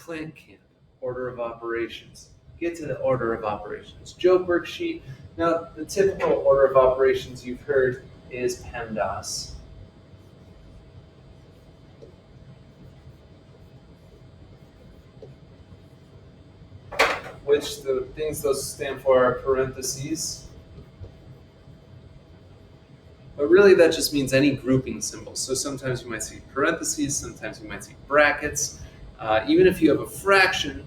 Plant Camp, order of operations. Get to the order of operations. Joke worksheet. Now, the typical order of operations you've heard is PEMDAS. Which the things those stand for are parentheses. But really that just means any grouping symbol. So sometimes you might see parentheses, sometimes you might see brackets. Even if you have a fraction,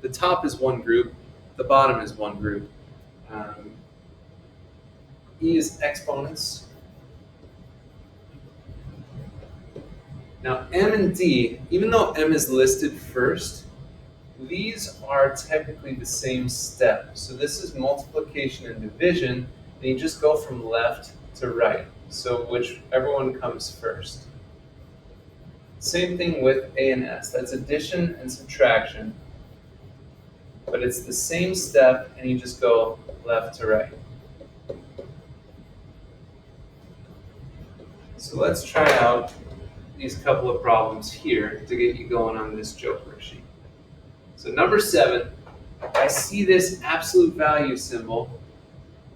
the top is one group, the bottom is one group. E is exponents. Now M and D, even though M is listed first, these are technically the same step. So this is multiplication and division, and you just go from left to right. So whichever one comes first. Same thing with A and S. That's addition and subtraction. But it's the same step, and you just go left to right. So let's try out these couple of problems here to get you going on this joke worksheet. So number 7, I see this absolute value symbol.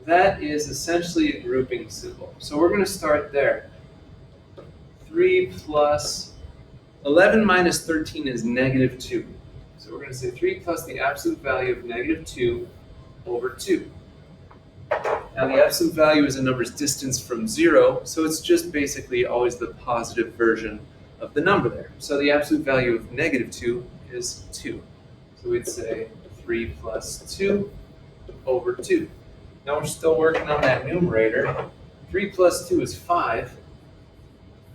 That is essentially a grouping symbol. So we're going to start there. 3 plus 11 minus 13 is negative 2. So we're going to say 3 plus the absolute value of negative 2 over 2. Now the absolute value is a number's distance from 0, so it's just basically always the positive version of the number there. So the absolute value of negative 2 is 2. So we'd say 3 plus 2 over 2. Now we're still working on that numerator. 3 plus 2 is 5.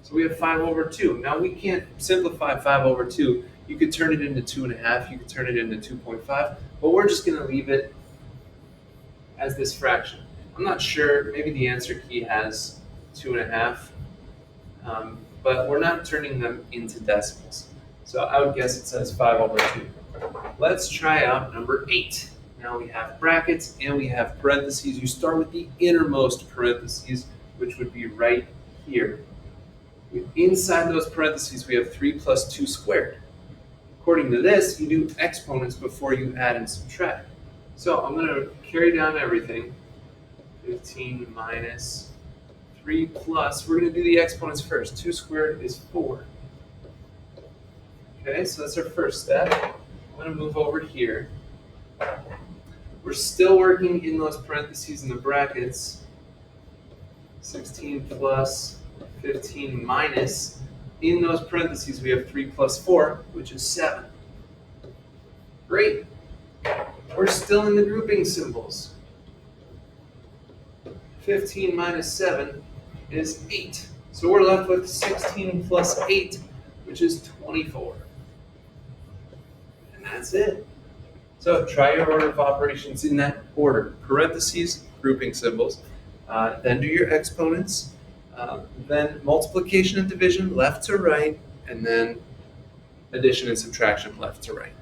So we have 5 over 2. Now we can't simplify 5 over 2. You could turn it into 2.5. You could turn it into 2.5. But we're just going to leave it as this fraction. I'm not sure. Maybe the answer key has 2.5. But we're not turning them into decimals. So I would guess it says 5 over 2. Let's try out number 8. Now we have brackets and we have parentheses. You start with the innermost parentheses, which would be right here. Inside those parentheses, we have 3 plus 2 squared. According to this, you do exponents before you add and subtract. So I'm going to carry down everything. 15 minus 3 plus, we're going to do the exponents first. 2 squared is 4. Okay, so that's our first step. I'm going to move over here. We're still working in those parentheses and the brackets. 16 plus 15 minus. In those parentheses, we have 3 plus 4, which is 7. Great. We're still in the grouping symbols. 15 minus 7 is 8. So we're left with 16 plus 8, which is 24. And that's it. So try your order of operations in that order. Parentheses, grouping symbols. Then do your exponents. Then multiplication and division left to right. And then addition and subtraction left to right.